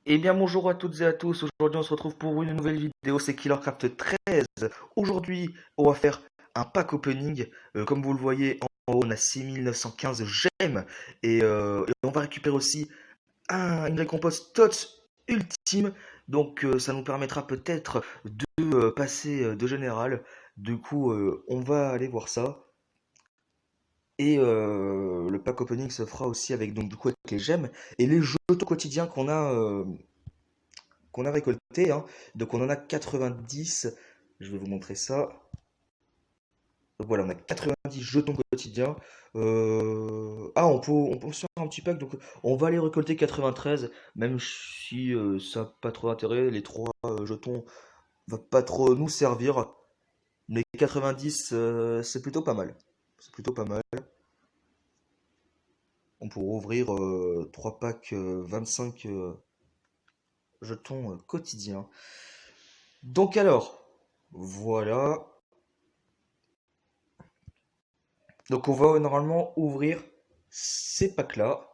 Eh bien bonjour à toutes et à tous, aujourd'hui on se retrouve pour une nouvelle vidéo, c'est KillerCraft 13. Aujourd'hui on va faire un pack opening. Comme vous le voyez en haut on a 6915 gemmes et on va récupérer aussi une récompense TOTS ultime. Donc ça nous permettra peut-être de passer de général. Du coup on va aller voir ça. Et le pack opening se fera aussi avec donc du coup avec les gemmes et les jetons quotidiens qu'on a récolté, hein. Donc on en a 90. Je vais vous montrer ça. Donc voilà, on a 90 jetons quotidiens. On peut se faire un petit pack. Donc on va aller récolter 93. Même si ça n'a pas trop d'intérêt. Les 3 jetons va pas trop nous servir. Mais 90, c'est plutôt pas mal. C'est plutôt pas mal. On pourra ouvrir 3 packs 25 jetons quotidiens. Donc alors, voilà. Donc on va normalement ouvrir ces packs-là.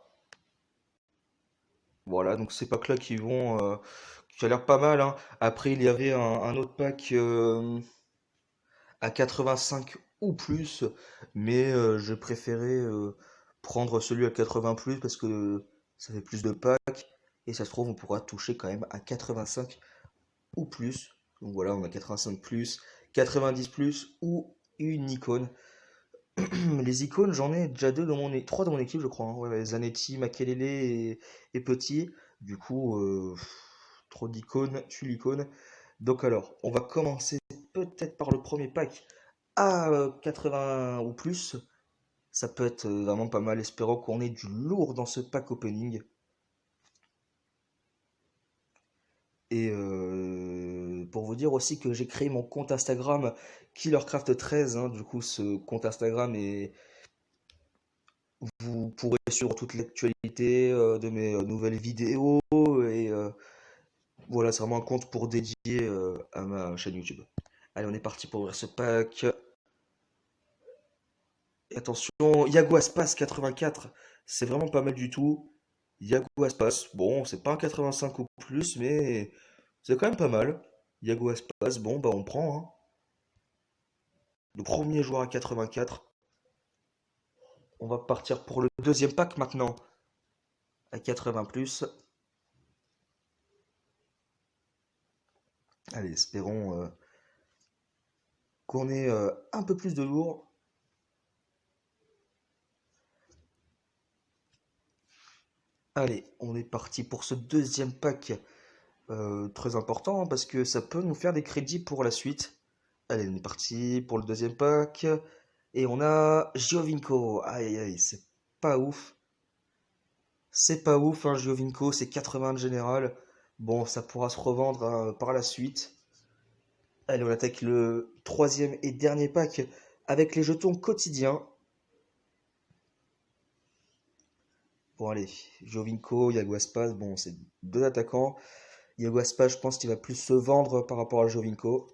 Voilà, donc ces packs-là qui a l'air pas mal, hein. Après, il y avait un autre pack à 85 ou plus, mais je préférais prendre celui à 80 plus parce que ça fait plus de packs. Et ça se trouve, on pourra toucher quand même à 85 ou plus. Donc voilà, on a 85 plus, 90 plus ou une icône. Les icônes, j'en ai déjà trois dans mon équipe, je crois, hein. Ouais, Zanetti, Makelele et Petit. Du coup, trop d'icônes, tue l'icône. Donc alors, on va commencer peut-être par le premier pack à 80 ou plus. Ça peut être vraiment pas mal, espérons qu'on ait du lourd dans ce pack opening. Et pour vous dire aussi que j'ai créé mon compte Instagram KillerCraft13, hein. Du coup, ce compte Instagram est, vous pourrez suivre toute l'actualité de mes nouvelles vidéos et voilà, c'est vraiment un compte pour dédier à ma chaîne YouTube. Allez, on est parti pour ouvrir ce pack. Et attention, Yago Aspas 84, c'est vraiment pas mal du tout. Yago Aspas, bon, c'est pas un 85 ou plus, mais c'est quand même pas mal. Yago Aspas, bon, bah on prend, hein. Le premier joueur à 84. On va partir pour le deuxième pack maintenant, à 80 plus. Allez, espérons qu'on ait un peu plus de lourd. Allez, on est parti pour ce deuxième pack très important, hein, parce que ça peut nous faire des crédits pour la suite. Allez, on est parti pour le deuxième pack. Et on a Giovinco. Aïe aïe aïe, c'est pas ouf. C'est pas ouf, hein, Giovinco, c'est 80 de général. Bon, ça pourra se revendre hein, par la suite. Allez, on attaque le troisième et dernier pack avec les jetons quotidiens. Bon, allez, Giovinco, Yago Aspas, bon, c'est deux attaquants. Yago Aspas, je pense qu'il va plus se vendre par rapport à Giovinco.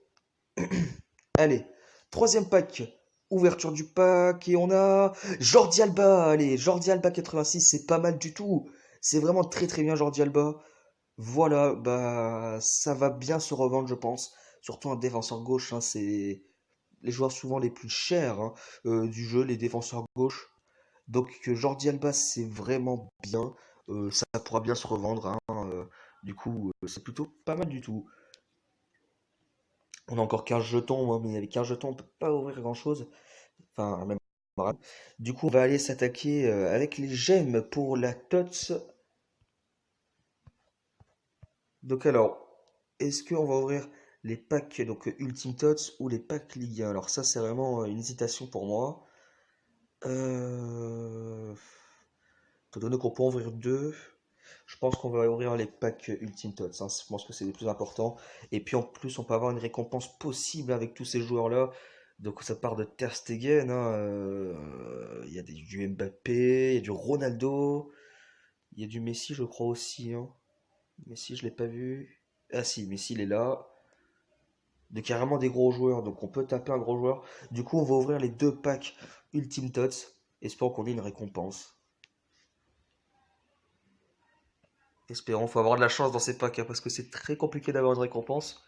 Allez, troisième pack, ouverture du pack, et on a Jordi Alba. Allez, Jordi Alba 86, c'est pas mal du tout. C'est vraiment très très bien Jordi Alba. Voilà, bah ça va bien se revendre, je pense. Surtout un défenseur gauche, hein, c'est les joueurs souvent les plus chers hein, du jeu, les défenseurs gauche. Donc Jordi Alba, c'est vraiment bien. Ça pourra bien se revendre, hein. Du coup, c'est plutôt pas mal du tout. On a encore 15 jetons, hein, mais avec 15 jetons, on peut pas ouvrir grand-chose. Enfin, même. Du coup, on va aller s'attaquer avec les gemmes pour la TOTS. Donc alors, est-ce qu'on va ouvrir les packs donc Ultime TOTS ou les packs Ligue 1? Alors ça, c'est vraiment une hésitation pour moi. Étant donné qu'on peut en ouvrir deux, je pense qu'on va ouvrir les packs Ultime TOTS, hein. Je pense que c'est le plus important. Et puis en plus, on peut avoir une récompense possible avec tous ces joueurs-là. Donc ça part de Ter Stegen, hein, il y a du Mbappé, il y a du Ronaldo, il y a du Messi, je crois aussi, hein. Messi, je l'ai pas vu. Ah si, Messi, il est là. Donc carrément des gros joueurs, donc on peut taper un gros joueur. Du coup, on va ouvrir les deux packs Ultime Tots, espérons qu'on ait une récompense. Espérons, faut avoir de la chance dans ces packs, hein, parce que c'est très compliqué d'avoir une récompense.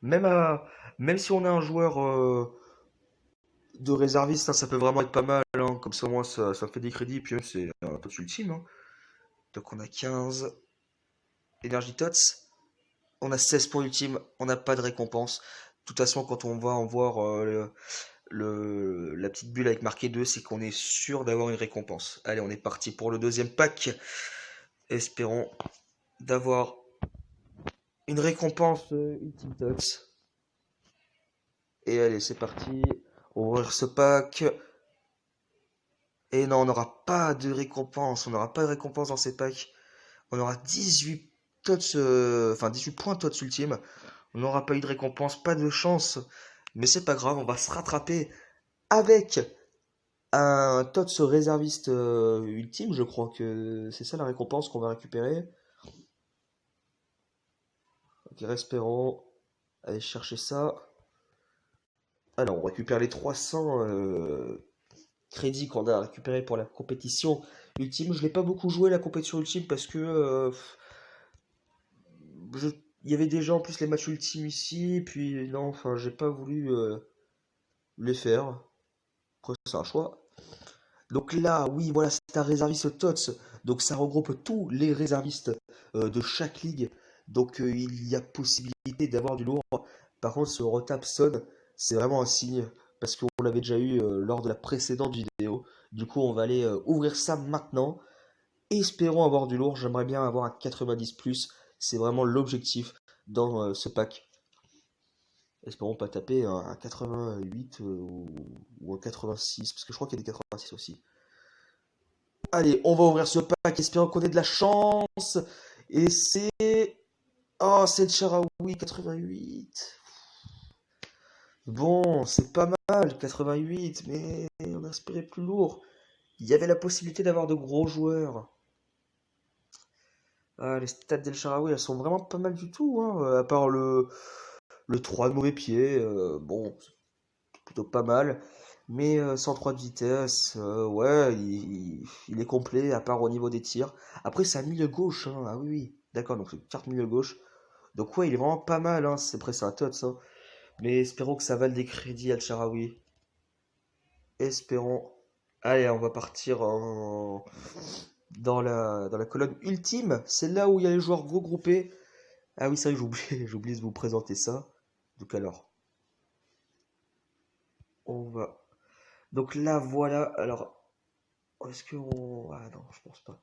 Même, à- Même si on a un joueur de réserviste, hein, ça peut vraiment être pas mal, hein. Comme ça, moi, ça fait des crédits, puis c'est un TOTS ultime, hein. Donc on a 15 Energy TOTS, on a 16 pour ultime, on n'a pas de récompense. De toute façon, quand on va en voir la petite bulle avec marqué 2, c'est qu'on est sûr d'avoir une récompense. Allez, on est parti pour le deuxième pack. Espérons d'avoir une récompense Ultimate Tots. Et allez, c'est parti. On va ouvrir ce pack. Et non, on n'aura pas de récompense. On n'aura pas de récompense dans ces packs. On aura 18 Tots, enfin 18 points Tots ultime. On n'aura pas eu de récompense, pas de chance. Mais c'est pas grave, on va se rattraper avec un Tots réserviste ultime. Je crois que c'est ça la récompense qu'on va récupérer. Ok, espérons. Allez chercher ça. Alors, on récupère les 300 crédits qu'on a récupérés pour la compétition ultime. Je n'ai pas beaucoup joué la compétition ultime parce que il y avait déjà en plus les matchs ultimes ici. Puis non, enfin, j'ai pas voulu les faire. Après, c'est un choix. Donc là, oui, voilà, c'est un réserviste TOTS. Donc ça regroupe tous les réservistes de chaque ligue. Donc il y a possibilité d'avoir du lourd. Par contre, ce retape Son, c'est vraiment un signe. Parce qu'on l'avait déjà eu lors de la précédente vidéo. Du coup, on va aller ouvrir ça maintenant. Espérons avoir du lourd. J'aimerais bien avoir un 90 plus. C'est vraiment l'objectif dans ce pack. Espérons pas taper un 88 ou un 86. Parce que je crois qu'il y a des 86 aussi. Allez, on va ouvrir ce pack, espérons qu'on ait de la chance. Et c'est... Oh, c'est le Charaoui 88. Bon, c'est pas mal, 88, mais on a espéré plus lourd. Il y avait la possibilité d'avoir de gros joueurs. Ah, les stats d'El Shaarawy, elles sont vraiment pas mal du tout, hein, à part le 3 de mauvais pied. Bon, c'est plutôt pas mal. Mais 103 de vitesse, ouais, il est complet, à part au niveau des tirs. Après, c'est un milieu gauche, hein. Ah oui, oui. D'accord, donc c'est une carte milieu gauche. Donc ouais, il est vraiment pas mal, hein. C'est presque un tots, hein. Mais espérons que ça vale des crédits Al Shaarawy. Espérons. Allez, on va partir dans la colonne ultime. C'est là où il y a les joueurs regroupés. Ah oui, c'est vrai que j'oublie, j'oublie de vous présenter ça. Donc alors, on va. Donc là, voilà. Alors, est-ce que on... Ah non, je pense pas.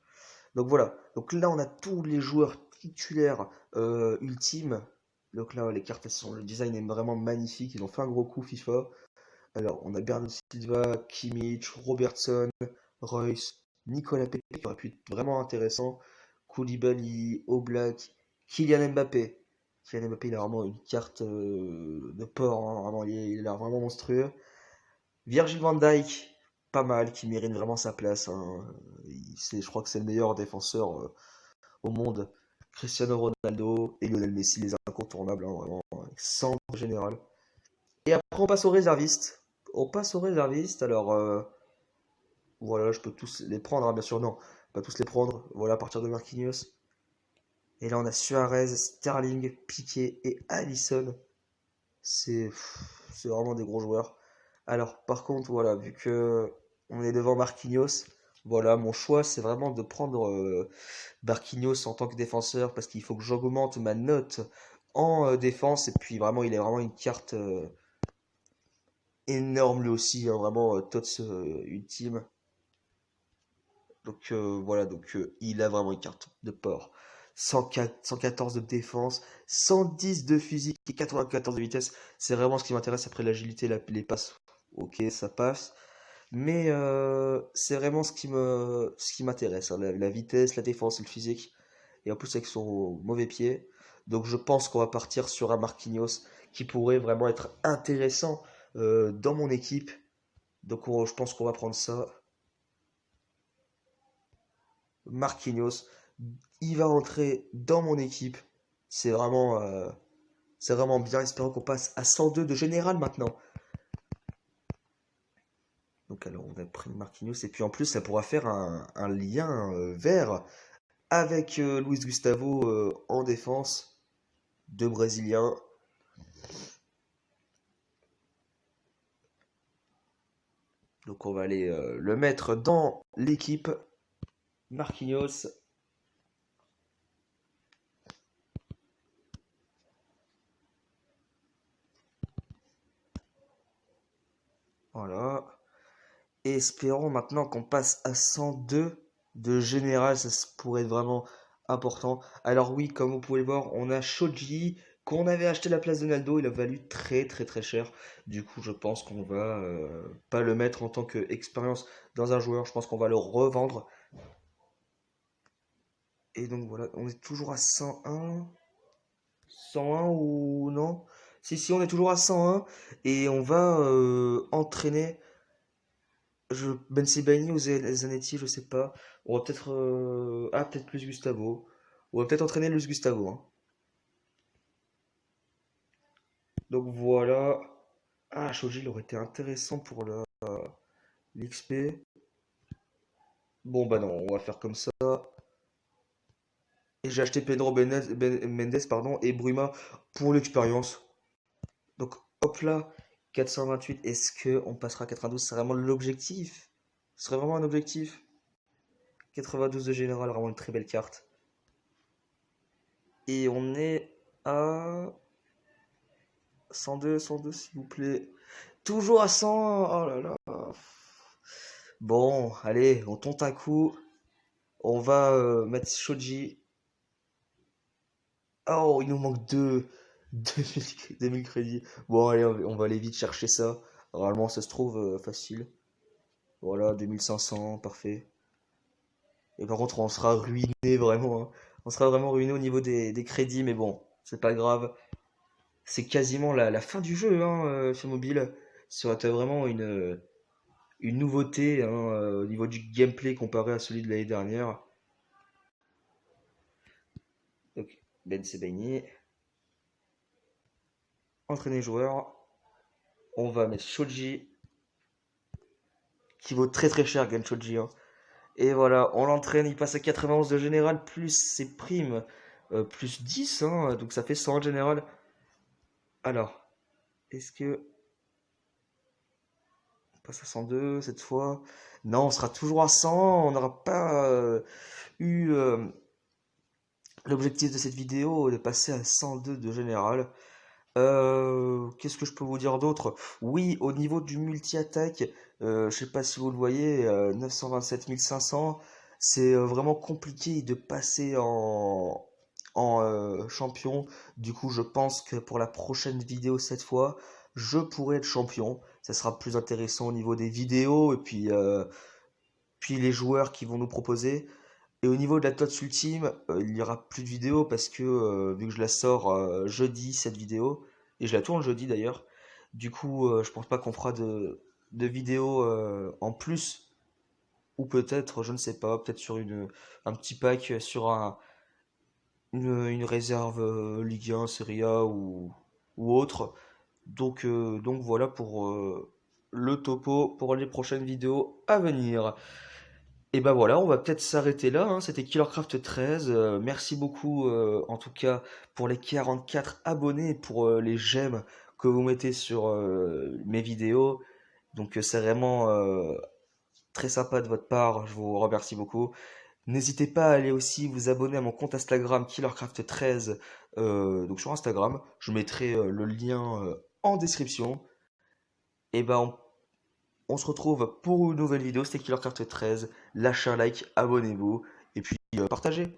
Donc voilà. Donc là, on a tous les joueurs titulaires ultimes. Donc là, les cartes, le design est vraiment magnifique. Ils ont fait un gros coup FIFA. Alors, on a Bernardo Silva, Kimmich, Robertson, Royce, Nicolas Pepe qui aurait pu être vraiment intéressant. Koulibaly, Oblak, Kylian Mbappé. Kylian Mbappé, il a vraiment une carte de porc, hein, vraiment, il a l'air vraiment monstrueux. Virgil van Dijk, pas mal, qui mérite vraiment sa place, hein. Je crois que c'est le meilleur défenseur au monde. Cristiano Ronaldo et Lionel Messi, les incontournables, hein, vraiment, centre général. Et après, on passe aux réservistes. On passe aux réservistes. Alors, voilà, je peux tous les prendre, hein, bien sûr, non. Pas tous les prendre. Voilà, à partir de Marquinhos. Et là, on a Suarez, Sterling, Piqué et Alisson. C'est c'est vraiment des gros joueurs. Alors, par contre, voilà, vu que on est devant Marquinhos, voilà, mon choix, c'est vraiment de prendre Marquinhos en tant que défenseur parce qu'il faut que j'augmente ma note en défense. Et puis, vraiment, il est vraiment une carte énorme lui aussi, hein, vraiment Tots ultime. Donc voilà, donc il a vraiment une carte de port. 104, 114 de défense, 110 de physique et 94 de vitesse. C'est vraiment ce qui m'intéresse après l'agilité, les passes. Ok, ça passe. Mais c'est vraiment ce qui m'intéresse, hein, la vitesse, la défense et le physique. Et en plus avec son mauvais pied. Donc je pense qu'on va partir sur un Marquinhos qui pourrait vraiment être intéressant dans mon équipe. Donc je pense qu'on va prendre ça. Marquinhos, il va entrer dans mon équipe. C'est vraiment, euh, c'est vraiment bien. Espérons qu'on passe à 102 de général maintenant. Donc Donc alors on a pris Marquinhos et puis en plus ça pourra faire un lien vert avec Luis Gustavo en défense, deux Brésiliens. Donc on va aller le mettre dans l'équipe. Marquinhos. Voilà. Et espérons maintenant qu'on passe à 102 de général, pourrait être vraiment important. Alors oui, comme vous pouvez le voir, on a Shoji qu'on avait acheté à la place de Naldo, il a valu très très très cher. Du coup, je pense qu'on va pas le mettre en tant qu'expérience dans un joueur, je pense qu'on va le revendre. Et donc voilà, on est toujours à 101. 101 ou non? Si, on est toujours à 101 et on va entraîner Ben Sebaini ou Zanetti, je sais pas. On va peut-être. Ah, peut-être plus Gustavo. On va peut-être entraîner Luis Gustavo, hein. Donc voilà. Ah, Shoji, il aurait été intéressant pour l'XP. Bon, bah non, on va faire comme ça. Et j'ai acheté Pedro Mendes pardon, et Bruma pour l'expérience. Donc hop là, 428. Est-ce que on passera à 92? C'est vraiment l'objectif? Ce serait vraiment un objectif? 92 de général, vraiment une très belle carte. Et on est à 102, 102 s'il vous plaît. Toujours à 100. Oh là là. Bon, allez, on tente un coup. On va mettre Shoji. Oh, il nous manque 2000 crédits. Bon, allez, on va aller vite chercher ça. Normalement, ça se trouve facile. Voilà, 2500, parfait. Et par contre, on sera ruiné vraiment, hein. On sera vraiment ruiné au niveau des crédits, mais bon, c'est pas grave. C'est quasiment la fin du jeu, hein, sur mobile. Ça va être vraiment une nouveauté, hein, au niveau du gameplay comparé à celui de l'année dernière. Donc, Ben Sebaini. Entraîner joueur. On va mettre Shoji, qui vaut très très cher, Gen Shoji, hein. Et voilà, on l'entraîne, il passe à 91 de général, plus ses primes, plus 10, hein, donc ça fait 100 en général. Alors, est-ce que on passe à 102 cette fois? Non, on sera toujours à 100, on n'aura pas eu l'objectif de cette vidéo de passer à 102 de général. Qu'est-ce que je peux vous dire d'autre? Oui, au niveau du multi-attaque, je sais pas si vous le voyez, 927 500, c'est vraiment compliqué de passer en champion. Du coup, je pense que pour la prochaine vidéo cette fois, je pourrai être champion. Ça sera plus intéressant au niveau des vidéos et puis les joueurs qui vont nous proposer. Et au niveau de la TOTS Ultime, il n'y aura plus de vidéo parce que vu que je la sors jeudi, cette vidéo, et je la tourne jeudi d'ailleurs, du coup je pense pas qu'on fera de vidéo en plus, ou peut-être, je ne sais pas, peut-être sur un petit pack sur une réserve Ligue 1, Serie A ou autre. Donc voilà pour le topo pour les prochaines vidéos à venir. Et ben voilà, on va peut-être s'arrêter là, hein. C'était KillerCraft 13. Merci beaucoup en tout cas pour les 44 abonnés, pour les j'aime que vous mettez sur mes vidéos. Donc c'est vraiment très sympa de votre part, je vous remercie beaucoup. N'hésitez pas à aller aussi vous abonner à mon compte Instagram KillerCraft 13, donc sur Instagram. Je mettrai le lien en description. Et ben on se retrouve pour une nouvelle vidéo. C'était KillerCraft 13. Lâchez un like, abonnez-vous et puis partagez.